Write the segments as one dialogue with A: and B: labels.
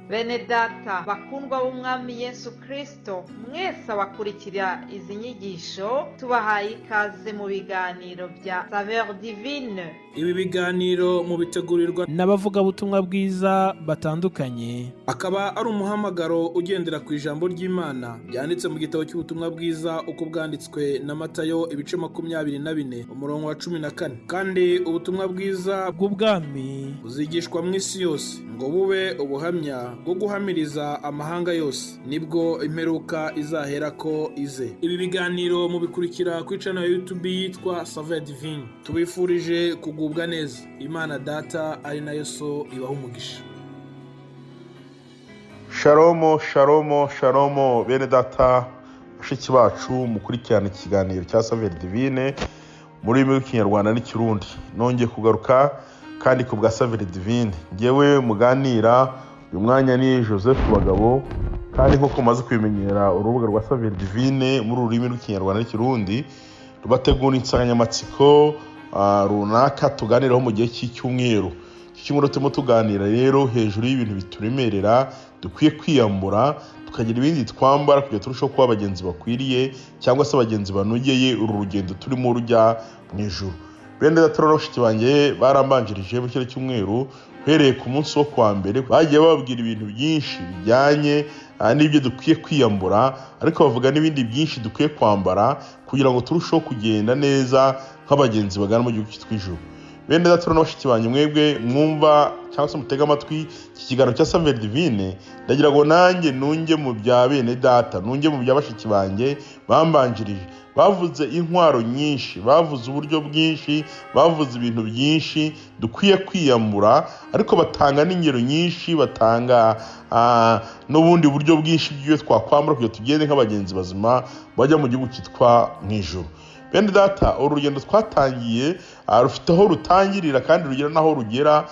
A: Bene data bakundwa b'umwami Yesu Kristo, mwese abakurikira izi nyigisho tubahaye ikaze mu biganiro bya SAVEUR DIVINE.
B: Ibi biganiro mu bitegurirwa
C: n'abavuga butumwa bwiza batandukanye,
B: akaba ari umuhamagaro ugendera ku ijambo ry'Imana byanditse mu gitabo cy'ubutumwa bwiza uko bwanditswe na Matayo ibice 24 umurongo wa 14. Kandi ubutumwa bwiza
C: bw'ubwami
B: buzigishwa mu isi yose ngo bube ubuhamya bwo guhamiriza amahanga yose, nibwo imperuka izahera ko ize. Ibi biganiro mu bikurikira ku channel ya YouTube yitwa SAVEUR DIVINE. Tubifurije kugubwa neza. Imana Data ari nayo so ibaha umugisha.
D: Shalom, shalom, shalom, bene data bashiki bacu mukurikirana ikiganiro cya SAVEUR DIVINE muri rurimi rw'Ikinyarwanda n'Ikirundi. Nongeye kugaruka kandi ku bwa SAVEUR DIVINE. Ngewe muganira uyu mwanya ni Joseph Bagabo, kandi nk'uko maze kwimenyera urubuga rwa SAVEUR DIVINE muri rurimi rw'Ikinyarwanda n'Ikirundi rubategura insanganyamatsiko runaka tuganiraho mu gihe cy'icyumweru. Cy'umweru turimo tuganira rero hejuru y'ibintu bituremerera dukwiye kwiyambura, tukagira ibindi twambara kugira turusheho kuba abagenzi bakwiriye cyangwa se abagenzi banogeye uru rugendo turimo rujya mu ijuru. Bene data bashiki banjye barambanjirije mu cyumweru cy'umweru, uhereye ku munsi wo kwa mbere bagiye bababwira ibintu byinshi bijyanye n'ibyo dukwiye kwiyambura, ariko bavuga n'ibindi byinshi dukwiye kwambara kugira ngo turusheho kugenda neza nk'abagenzi bagana mu gihugu cy'ijuru. Bene data bashiki banjye mwebwe mwumva cyangwa se mutega amatwi iki kiganiro cya SAVEUR DIVINE, ndagira ngo nanjye nunge mu bya bene data, nunge mu bya bashiki banjye bambanjirije. Bavuze intwaro nyinshi, bavuze uburyo bwinshi, bavuze ibintu byinshi dukwiye kwiyambura, ariko batanga n'ingero nyinshi, batanga n'ubundi buryo bwinshi bw'ibyo twakwambara kugira tugende nk'abagenzi bazima bajya mu gihugu cyitwa mu ijuru. Bene data, urugendo twatangiye rufite aho rutangirira kandi rugera naho rugera,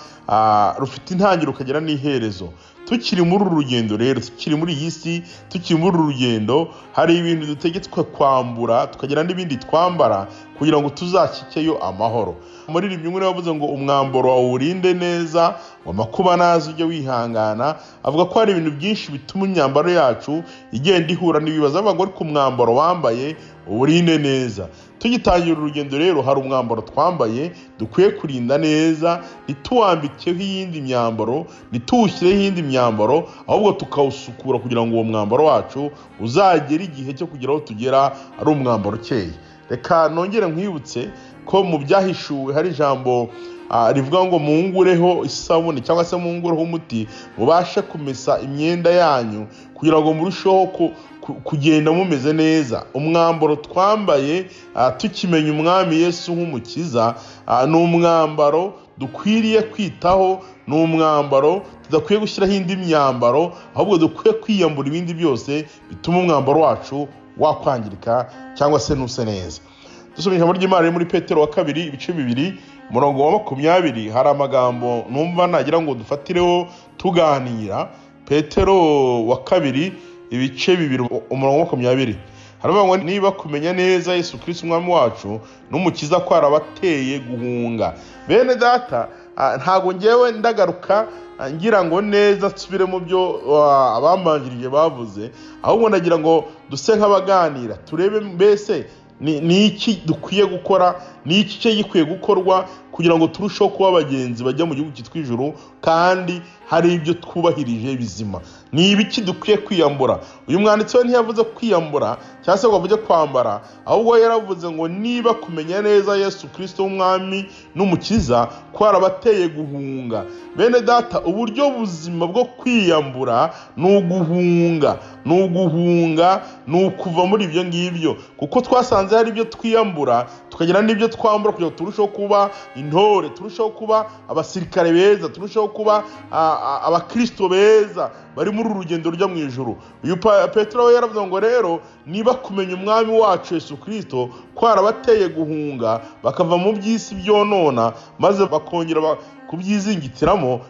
D: rufite intangiriro ukagera n'iherezo. Tukiri muri uru rugendo rero, tukiri muri iyi si, tukiri muri uru rugendo, hari ibintu dutegetswe kwambura, tukagira n'ibindi twambara kugira ngo tuzakikeyo amahoro. Muri rimwe muri bavuze ngo umwambaro wawe urinde neza, amakuba nazo ujye wihangana. Avuga ko hari ibintu byinshi bituma imyambaro yacu igenda ihura n'ibibazo, avuga ngo ariko umwambaro wambaye urinde neza. Tugitangira urugendo rero, hari umwambaro twambaye dukwiye kurinda neza, ntituwambikeho iyindi myambaro, ntituwushyireho iyindi myambaro, ahubwo tukawusukura kugira ngo uwo mwambaro wacu uzagere igihe cyo kugira aho tugera ari umwambaro ukeye. Reka nongere nkwibutse ko mu byahishuwe hari ijambo rivuga ngo mungureho isabune cyangwa se mungureho umuti mubashe kumesa imyenda yanyu kugira ngo murusheho kugenda mumeze neza. Umwambaro twambaye tukimenya umwami Yesu nk'umukiza, ni umwambaro dukwiriye kwitaho, ni umwambaro tudakwiye gushyiraho indi myambaro, ahubwo dukwiye kwiyambura ibindi byose bituma umwambaro wacu wakwangirika cyangwa se nuse neza. Dusomye ijambo ry'Imana riri muri Petero wa 2 ibice 2 umurongo wa 20, hari amagambo numva nagira ngo dufatireho tuganira. Petero wa 2 ibice 2 umurongo wa 20 haravuga ngo niba kumenya neza Yesu Kristo umwami wacu n'umukiza ko arabateye guhunga. Bene data, ntago ngewe ndagaruka ngira ngo neza nsubire mu byo abambanjirije bavuze, ahubwo ndagira ngo duse nk'abaganira turebe mbese ni iki dukwiye gukora, ni iki cyo gikwiye gukorwa kugira ngo turusheho kuba abagenzi bajya mu gihugu cyitwa ijuru kandi hari ibyo twubahirije bizima. Ni ibiki dukwiye kwiyambura? Uyu mwanditsi we ntiyavuze kwiyambura cyangwa se ngo avuge kwambara, ahubwo yaravuze ngo niba kumenya neza Yesu Kristo w'umwami n'umukiza ko arabateye guhunga. Bene data, uburyo buzima bwo kwiyambura ni uguhunga, ni ukuva muri ibyo ngibyo, kuko twasanze hari ibyo twiyambura tukagira n'ibyo twambura kugira ngo turusheho kuba intore, turusheho kuba abasirikare beza, turusheho kuba abakristo beza bari muri uru rugendo rujya mu ijuru. Uyu Petero we yaravuze ngo rero niba kumenya umwami wacu Yesu Kristo ko arabateye guhunga bakava mu by'isi byonona maze bakongera kubyizingitiramo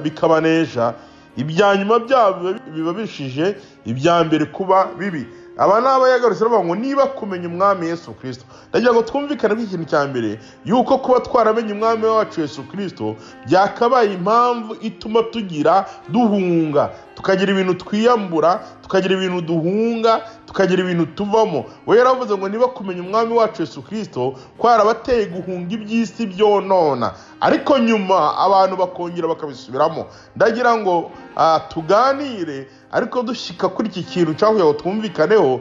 D: bikabanesha, ibya nyuma byabo biba bishije ibya mbere kuba bibi. aba ni abayagarutse bavuga ngo niba kumenya umwami Yesu Kristo. Ndagira ngo twumvikane ko ikintu cya mbere yuko kuba twaramenye umwami wacu Yesu Kristo byakabaye impamvu ituma tugira duhunga, tukagira ibintu twiyambura, tukagira ibintu duhunga, tukagira ibintu tuvamo. We yaravuze ngo niba kumenya umwami wacu Yesu Kristo kwarabateye guhunga iby'isi byonona, ariko nyuma abantu bakongera bakabisubiramo. Ndagira ngo tuganire ariko dushika kuri iki kintu cyahuye ngo twumvikaneho,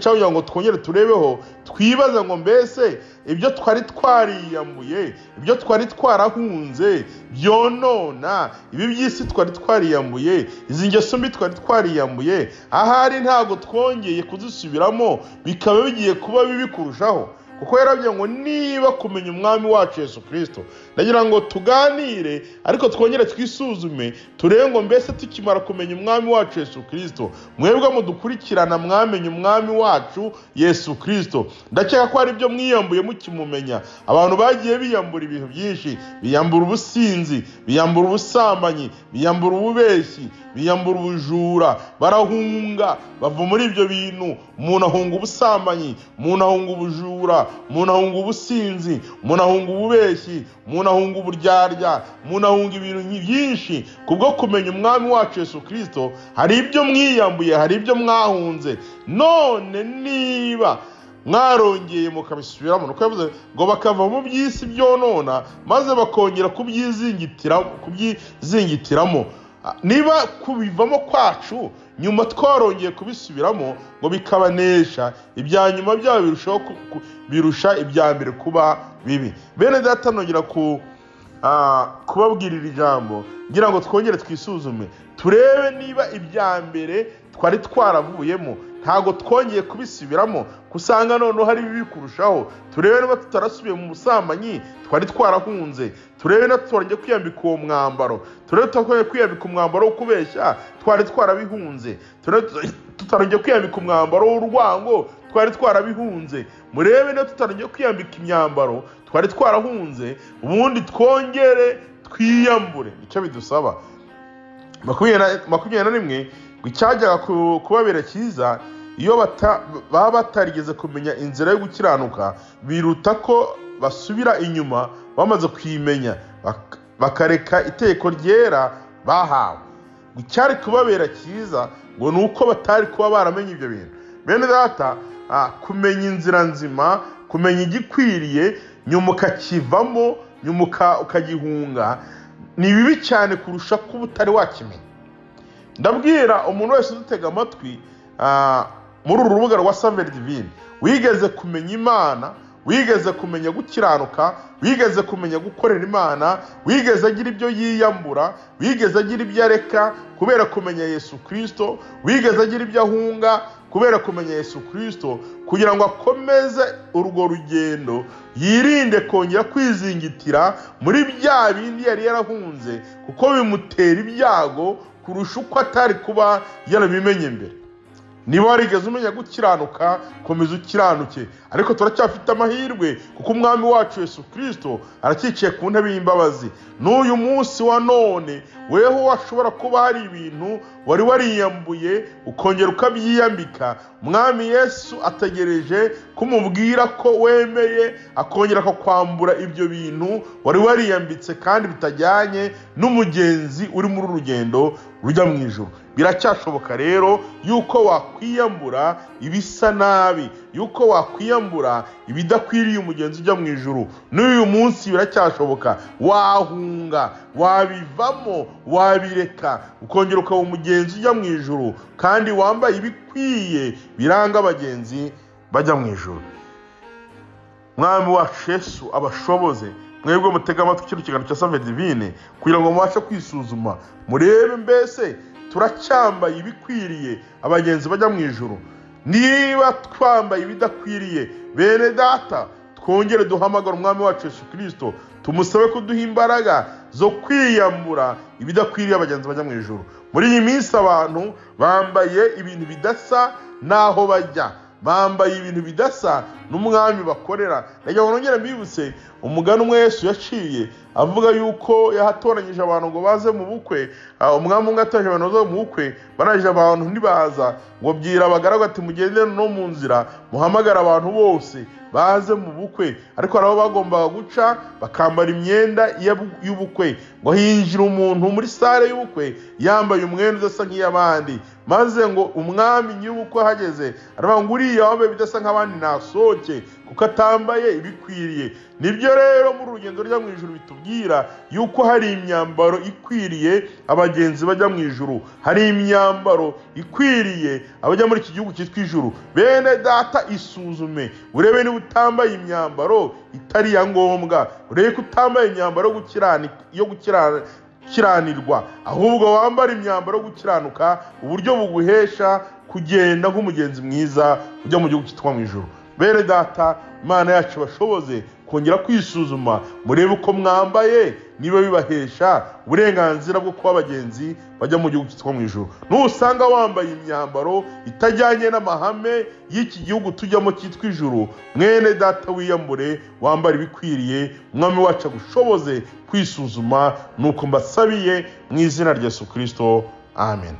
D: cyahuye ngo twongere turebeho, twibaza ngo mbese ibyo twari twariyambuye, ibyo twari twarahunze byonona, ibi by'isi twari twariyambuye, izi ngeso mbi twari twariyambuye, ahari ntabwo twongeye kuzisubiramo bikaba bigiye kuba bibi kurushaho. Kuko yarabye ngo niba kumenya umwami wacu Yesu Kristo. Ndagira ngo tuganire ariko twongere twisuzume, turebe ngo mbese tukimara kumenya umwami wacu Yesu Kristo, mwebwe mudukurikirana mwamenye umwami wacu Yesu Kristo, ndakeka ko ari byo mwiyambuye mukimumenya. Abantu bagiye biyambura ibintu byinshi, biyambura ubusinzi, biyambura ubusambanyi, biyambura ububeshyi, biyambura ubujura, barahunga bava muri ibyo bintu. Umuntu ahunga ubusambanyi, umuntu ahunga ubujura, umuntu ahunga ubusinzi, umuntu ahunga ububeshyi, umuntu ahunga uburyarya, umuntu ahunga ibintu byinshi. Kubwo kumenya umwami wacu Yesu Kristo hari ibyo mwiyambuye, hari ibyo mwahunze. None niba mwarongeye mukabisubiramo, nuko yavuze ngo bakava mu by'isi byonona maze bakongera kubyizingitiramo. Niba kubivamo kwacu nyuma twarongeye kubisubiramo ngo bikabanesha, ibya nyuma byabo birusha ibya mbere kuba bibi. Bene data, nongera kubabwirira ijambo ngira ngo twongere twisuzume, turebe niba ibya mbere twari twaravuyemo ntago twongeye kubisubiramo, kusanga noneho hari bibi kurushaho. Turebe niba tutarasubiye mu busambanyi twari twarahunze, turebe niba twongeye kwiyambika uwo mwambaro, turebe twongeye kwiyambika umwambaro wo kubeshya twari twarabihunze, turebe tutarongeye kwiyambika umwambaro w'urwango twari twarabihunze. Murebe niba tutarongeye kwiyambika imyambaro twari twarahunze, ubundi twongere twiyambure. Icyo bidusaba 21 icyajyaga kubabera cyiza iyo baba batarigeze kumenya inzira yo gukiranuka, biruta ko basubira inyuma bamaze kwimenya bakareka itegeko ryera bahawe. Icyari kubabera cyiza ngo nuko batari kuba baramenye ibyo bintu. Bene data, kumenya inzira nzima, kumenya igikwiriye nyuma ukakivamo, nyuma ukagihunga, ni bibi cyane kurusha kuba utari wakimenya. Ndabwira umuntu wese udutega amatwi muri uru rubuga rwa SAVEUR DIVINE, wigeze kumenya Imana, wigeze kumenya gukiranuka, wigeze kumenya gukorera Imana, wigeze agira ibyo yiyambura, wigeze agira ibyo areka kubera kumenya Yesu Kristo, wigeze agira ibyo ahunga kubera kumenya Yesu Kristo, kugira ngo akomeze urwo rugendo, yirinde kongera kwizingitira muri bya bindi yari yarahunze, kuko bimutera ibyago kurusha uko atari kuba yarabimenye mbere. Niba warigeze umenya gukiranuka, komeza ukiranuke, ariko turacyafite amahirwe kuko umwami wacu Yesu Kristo aracyiciye ku ntebe y'imbabazi. N'uyu munsi wa none weho washobora kuba hari ibintu wari wariyambuye ukongera ukabyiyambika. Umwami Yesu ategereje kumubwira ko wemeye, akongera akakwambura ibyo bintu wari wariyambitse kandi bitajyanye n'umugenzi uri muri urugendo rujya mu ijuru. Biracyashoboka rero yuko wakwiyambura ibisa nabi, yuko wakwiyambura ibidakwiriye umugenzi ujya mu ijuru. N'uyu munsi biracyashoboka, wahunga, wabivamo, wabireka, ukongera ukaba umugenzi ujya mu ijuru kandi wambaye ibikwiye biranga abagenzi bajya mu ijuru. Mwami wacu Yesu abashoboze, mwebwe mutega amatwi kino kiganiro cya SAVEUR DIVINE kugira ngo mubashe kwisuzuma, murebe mbese turacyambaye ibikwiriye abagenzi bajya mu ijuru. Niba twambaye ibidakwiriye, bene data, twongere duhamagara umwami wacu Yesu Kristo, tumusabe kuduha imbaraga zo kwiyambura ibidakwiriye abagenzi bajya mu ijuru. Muri iyi minsi abantu bambaye ibintu bidasa naho bajya, bambaye ibintu bidasa n'umwami bakorera. Ndagira ngo nongere mbibutse umugani umwe Yesu yaciye, avuga yuko yahatoranyije abantu ngo baze mu bukwe. Umwami umwe ataje abantu baza mu bukwe, baraje abantu ntibaza, ngo bwira abagaragu ati mugende no mu nzira muhamagara abantu bose baze mu bukwe. Ariko nabo bagombaga guca bakambara imyenda y'ubukwe, ngo hinjira umuntu muri sare y'ubukwe yambaye umwenda udasa nk'iy'abandi, maze ngo umwami nyir'ubukwe ahageze aravuga ngo uriya wambaye bidasa nk'abandi nasohoke kuko atambaye ibikwiriye. Nibyo rero muri urugendo rujya mu ijuru bitubwira yuko hari imyambaro ikwiriye abagenzi bajya mu ijuru, hari imyambaro ikwiriye abajya muri iki gihugu cyitwa ijuru. Bene data, isuzume urebe niba utambaye imyambaro itari iya ngombwa, urebe ko utambaye imyambaro yo gukiranirwa, ahubwo wambara imyambaro yo gukiranuka, uburyo buguhesha kugenda nk'umugenzi mwiza ujya mu gihugu cyitwa mu ijuru. Bene data, Imana yacu bashoboze kongera kwisuzuma, murebe uko mwambaye niba bibahesha uburenganzira bwo kuba abagenzi bajya mu gihugu cyitwa mu ijuru. Nusanga wambaye imyambaro itajyanye n'amahame y'iki gihugu tujyamo cyitwa ijuru, mwene data wiyambure, wambara ibikwiriye, umwami wacu agushoboze kwisuzuma. Nuko mbasabiye mu izina rya Yesu Kristo, amen.